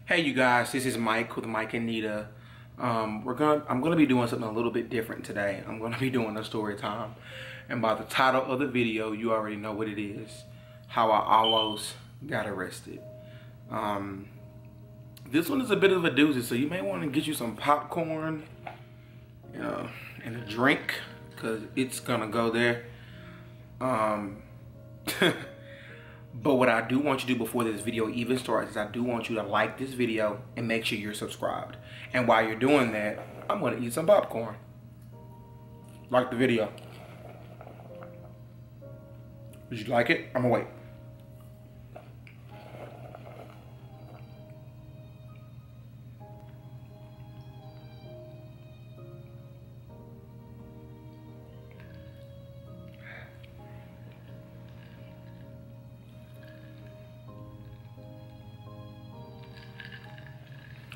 Hey you guys, this is Mike with Mike and Nita. I'm gonna be doing something a little bit different today. I'm gonna be doing a story time, and by the title of the video, you already know what it is: how I almost got arrested. This one is a bit of a doozy, so you may want to get you some popcorn, and a drink, cause it's gonna go there. But what I do want you to do before this video even starts is I do want you to like this video and make sure you're subscribed. And while you're doing that, I'm gonna eat some popcorn. Like the video. Did you like it? I'm gonna wait.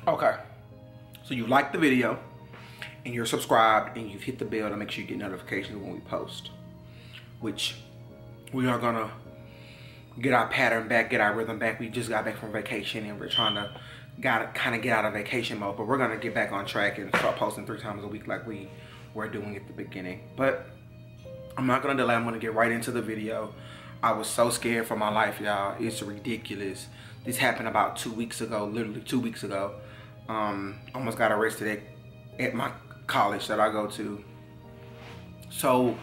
Okay, so you liked the video and you're subscribed and you've hit the bell to make sure you get notifications when we post, which we are gonna get our pattern back, get our rhythm back. We just got back from vacation and we're trying to kind of get out of vacation mode, but we're gonna get back on track and start posting 3 times a week like we were doing at the beginning. But I'm not gonna delay, I'm gonna get right into the video. I was so scared for my life, y'all. It's ridiculous. This happened about 2 weeks ago, literally 2 weeks ago. Almost got arrested at my college that I go to. So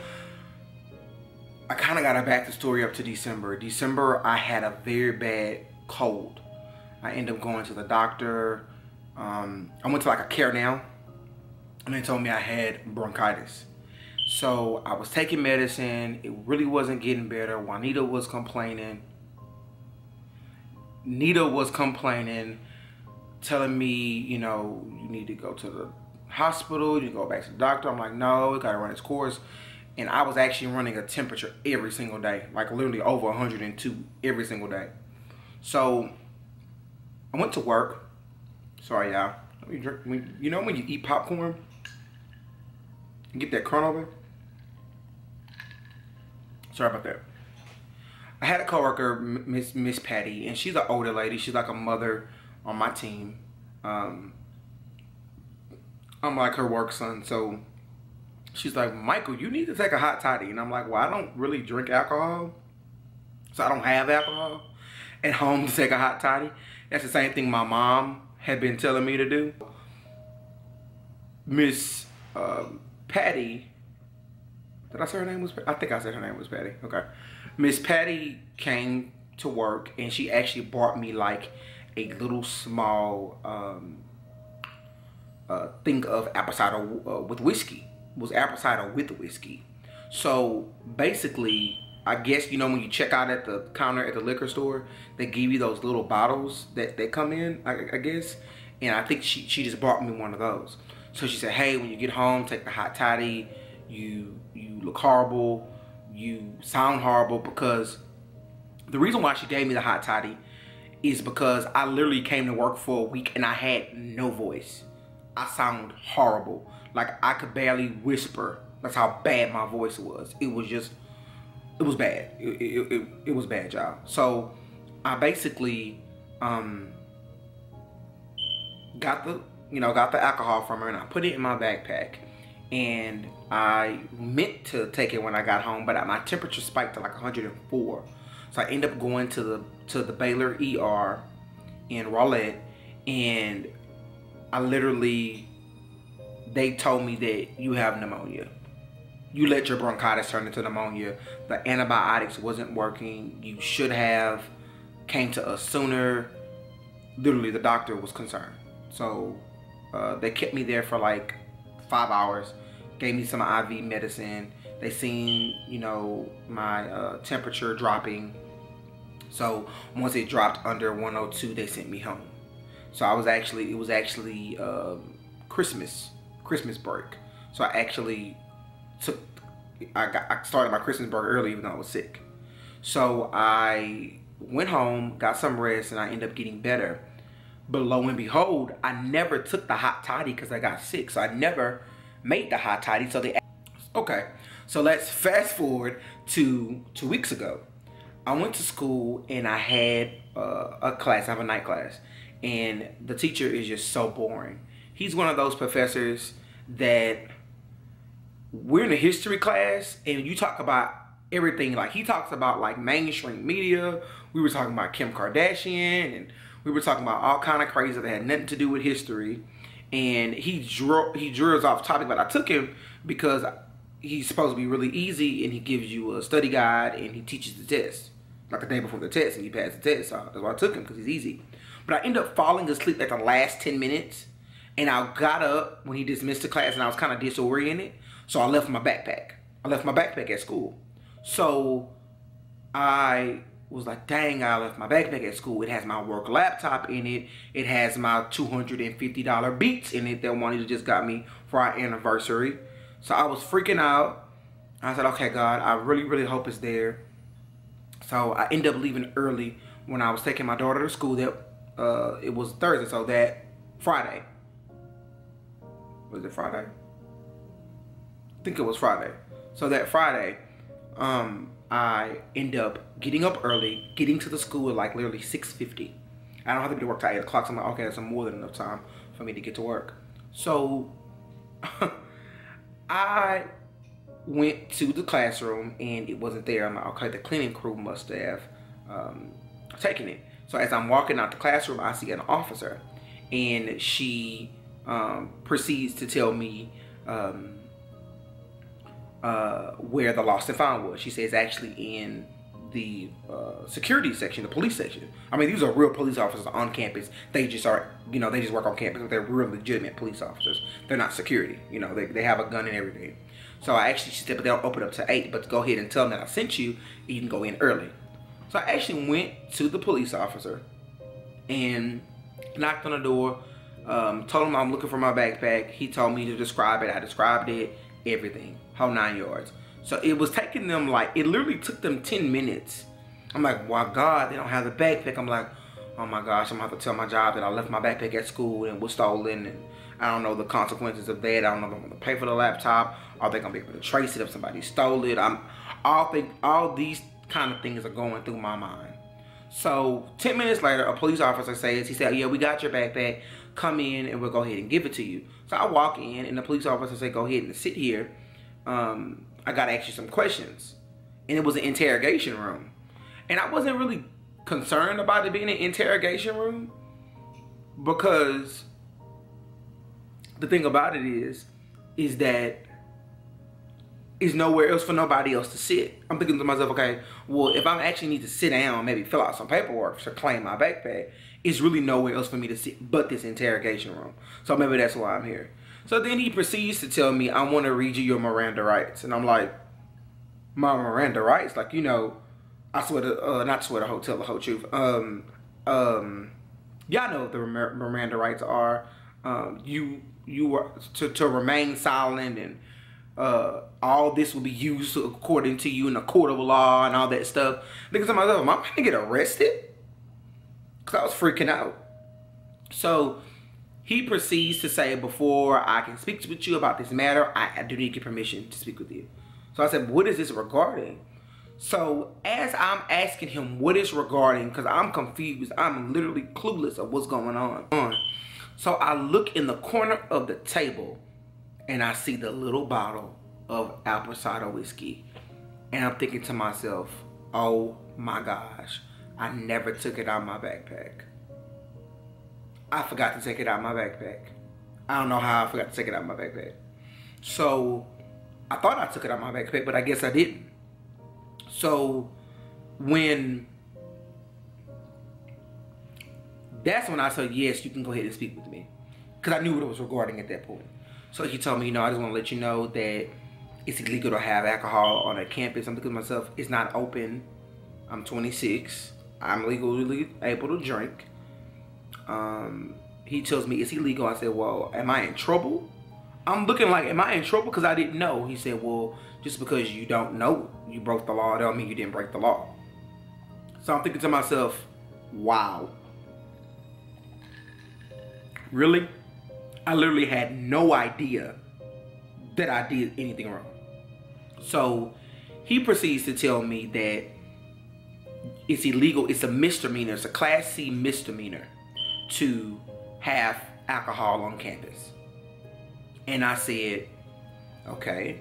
I kind of got to back the story up to December. December, I had a very bad cold. I ended up going to the doctor. I went to like a care now, and they told me I had bronchitis. So I was taking medicine. It really wasn't getting better. Juanita was complaining. Nita was complaining, telling me, you know, you need to go to the hospital, you go back to the doctor. I'm like, no, it gotta run its course. And I was actually running a temperature every single day, like literally over 102 every single day. So I went to work. Sorry, y'all. You know when you eat popcorn, you get that crunch over? Sorry about that. I had a coworker, Miss Patty, and she's an older lady. She's like a mother on my team. I'm like her work son, so she's like, Michael, you need to take a hot toddy. And I'm like, well, I don't really drink alcohol, so I don't have alcohol at home to take a hot toddy. That's the same thing my mom had been telling me to do. Miss Patty, did I say her name was Patty? I think I said her name was Patty. Okay. Miss Patty came to work and she actually brought me like a little small thing of apple cider with whiskey. It was apple cider with whiskey. So basically, I guess, you know, when you check out at the counter at the liquor store, they give you those little bottles that come in, I guess. And I think she just brought me one of those. So she said, hey, when you get home, take the hot toddy. You look horrible. You sound horrible, because the reason why she gave me the hot toddy is because I literally came to work for a week and I had no voice. I sound horrible. Like I could barely whisper. That's how bad my voice was. It was bad. It was bad, y'all. So I basically got the alcohol from her and I put it in my backpack. And I meant to take it when I got home, but my temperature spiked to like 104. So I ended up going to the Baylor ER in Rowlett, and they told me that you have pneumonia. You let your bronchitis turn into pneumonia. The antibiotics wasn't working. You should have came to us sooner. Literally, the doctor was concerned. So they kept me there for like 5 hours, gave me some IV medicine. They seen, you know, my temperature dropping. So once it dropped under 102, they sent me home. So it was actually Christmas break. So I started my Christmas break early, even though I was sick. So I went home, got some rest, and I ended up getting better. But lo and behold, I never took the hot toddy because I got sick. So I never made the hot toddy. Okay, so let's fast forward to 2 weeks ago. I went to school and I had a class, I have a night class. and the teacher is just so boring. He's one of those professors that we're in a history class and you talk about everything. Like, he talks about like mainstream media. We were talking about Kim Kardashian, and we were talking about all kind of crazy that had nothing to do with history. And he drills off topic, but I took him because he's supposed to be really easy, and he gives you a study guide and he teaches the test like the day before the test, and you pass the test. So that's why I took him, because he's easy. But I ended up falling asleep at the last 10 minutes, and I got up when he dismissed the class, and I was kind of disoriented. So I left my backpack. I left my backpack at school. So I was like, dang, I left my backpack at school. It has my work laptop in it. It has my $250 Beats in it that Juanita just got me for our anniversary. So I was freaking out. I said, okay, God, I really, really hope it's there. So I ended up leaving early when I was taking my daughter to school. It was Thursday, so that Friday. Was it Friday? I think it was Friday. So that Friday, I end up getting up early, getting to the school at like literally 6:50. I don't have to be to work till 8 o'clock, so I'm like, okay, that's more than enough time for me to get to work. So I went to the classroom and it wasn't there. I'm like, okay, the cleaning crew must have taken it. So as I'm walking out the classroom, I see an officer, and she proceeds to tell me where the lost and found was. She says actually in the security section, the police section. I mean, these are real police officers on campus. They just are, you know, they just work on campus, but they're real legitimate police officers. They're not security, you know, they have a gun and everything. So I actually, she said, but they'll open up to 8, but go ahead and tell them that I sent you, and you can go in early. So I actually went to the police officer and knocked on the door, told him I'm looking for my backpack. He told me to describe it. I described it, everything, whole 9 yards. So it was taking them like, it literally took them 10 minutes. I'm like, wow, God, they don't have the backpack. I'm like, oh my gosh, I'm gonna have to tell my job that I left my backpack at school and was stolen, and I don't know the consequences of that. I don't know if I'm gonna pay for the laptop. Are they gonna be able to trace it if somebody stole it? All these kind of things are going through my mind. So 10 minutes later, a police officer says, he said, yeah, we got your backpack. Come in and we'll go ahead and give it to you. So I walk in and the police officer said, go ahead and sit here. I gotta ask you some questions. And it was an interrogation room. And I wasn't really concerned about it being an interrogation room, because the thing about it is that is nowhere else for nobody else to sit. I'm thinking to myself, okay, well, if I actually need to sit down, maybe fill out some paperwork to claim my backpack, it's really nowhere else for me to sit but this interrogation room. So maybe that's why I'm here. So then he proceeds to tell me, I want to read you your Miranda rights. And I'm like, my Miranda rights? Like, you know, I swear to, not swear to tell the whole truth. Y'all know what the Miranda rights are. You were to remain silent, and all this will be used according to you in a court of law and all that stuff. Niggas to myself, am I gonna get arrested? Because I was freaking out. So he proceeds to say, before I can speak with you about this matter, I do need your permission to speak with you. So I said, what is this regarding? So as I'm asking him what is regarding, because I'm confused, I'm literally clueless of what's going on. So I look in the corner of the table and I see the little bottle of apple cider whiskey. And I'm thinking to myself, oh my gosh, I never took it out of my backpack. I forgot to take it out of my backpack. I don't know how I forgot to take it out of my backpack. So I thought I took it out of my backpack, but I guess I didn't. So that's when I said, yes, you can go ahead and speak with me. Because I knew what it was regarding at that point. So he told me, you know, I just want to let you know that it's illegal to have alcohol on a campus. I'm thinking to myself, it's not open. I'm 26. I'm legally able to drink. He tells me it's illegal. I said, well, am I in trouble? I'm looking like, am I in trouble? Because I didn't know. He said, well, just because you don't know you broke the law, don't mean you didn't break the law. So I'm thinking to myself, wow. Really? I literally had no idea that I did anything wrong. So he proceeds to tell me that it's illegal. It's a misdemeanor. It's a Class C misdemeanor to have alcohol on campus. And I said, okay.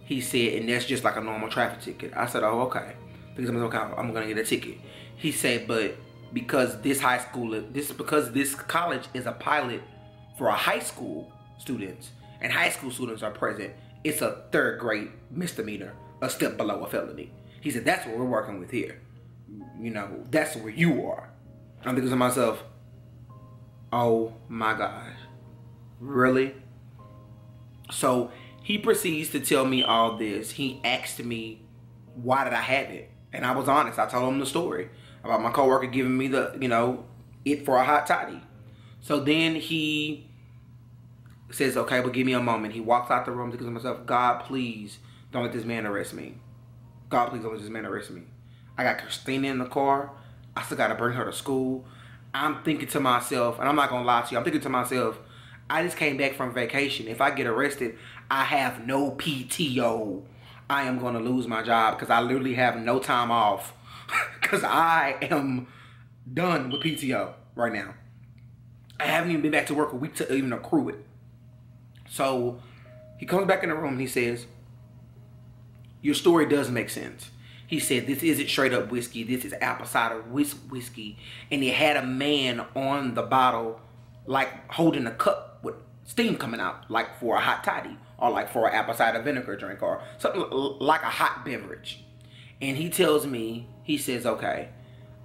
He said, and that's just like a normal traffic ticket. I said, oh, okay. Because I'm gonna get a ticket. He said, but because this college is a pilot for a high school students, and high school students are present, it's a 3rd grade misdemeanor, a step below a felony. He said, that's what we're working with here. You know, that's where you are. I'm thinking to myself, oh my gosh, really? So he proceeds to tell me all this. He asked me, why did I have it? And I was honest. I told him the story about my coworker giving me the, you know, it for a hot toddy. So then he says, okay, well, give me a moment. He walks out the room, thinking to myself, God, please don't let this man arrest me. God, please don't let this man arrest me. I got Christina in the car. I still got to bring her to school. I'm thinking to myself, and I'm not going to lie to you, I'm thinking to myself, I just came back from vacation. If I get arrested, I have no PTO. I am going to lose my job because I literally have no time off because I am done with PTO right now. I haven't even been back to work a week to even accrue it. So he comes back in the room and he says, your story does make sense. He said, this isn't straight up whiskey. This is apple cider whiskey. And it had a man on the bottle, like holding a cup with steam coming out, like for a hot toddy or like for an apple cider vinegar drink or something like a hot beverage. And he tells me, he says, okay,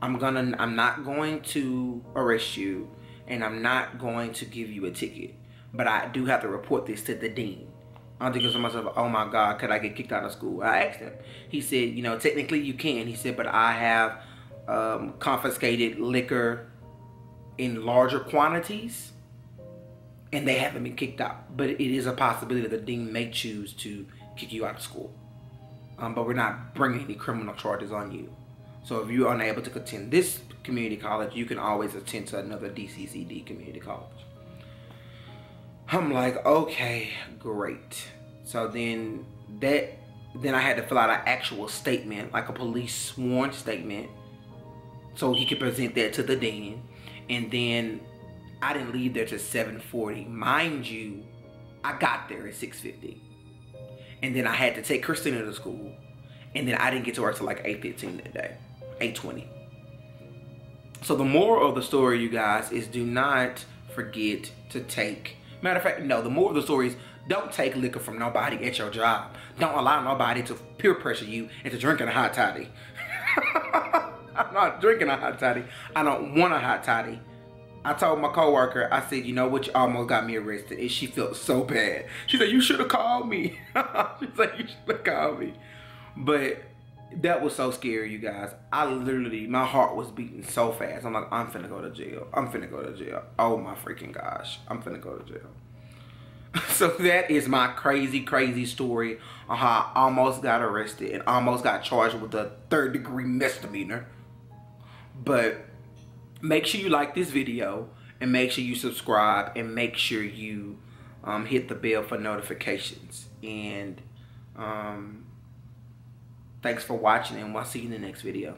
I'm not going to arrest you and I'm not going to give you a ticket, but I do have to report this to the dean. I'm thinking to myself, oh my God, could I get kicked out of school? I asked him. He said, you know, technically you can. He said, but I have confiscated liquor in larger quantities and they haven't been kicked out. But it is a possibility that the dean may choose to kick you out of school. But we're not bringing any criminal charges on you. So if you're unable to attend this community college, you can always attend to another DCCD community college. I'm like, okay, great. So then I had to fill out an actual statement, like a police sworn statement, so he could present that to the dean. And then I didn't leave there till 7:40. Mind you, I got there at 6:50. And then I had to take Christina to school. And then I didn't get to work till like 8:15 that day, 8:20. So the moral of the story, you guys, is do not forget to take, matter of fact, no, the moral of the story is don't take liquor from nobody at your job. Don't allow nobody to peer pressure you into drinking a hot toddy. I'm not drinking a hot toddy. I don't want a hot toddy. I told my coworker, I said, you know what, you almost got me arrested. And she felt so bad. She said, you should have called me. She said, you should have called me. But that was so scary, you guys. I literally, my heart was beating so fast. I'm like, I'm finna go to jail. I'm finna go to jail. Oh my freaking gosh. I'm finna go to jail. So that is my crazy, crazy story on how I almost got arrested and almost got charged with a 3rd-degree misdemeanor. But make sure you like this video and make sure you subscribe and make sure you hit the bell for notifications. And thanks for watching, and we'll see you in the next video.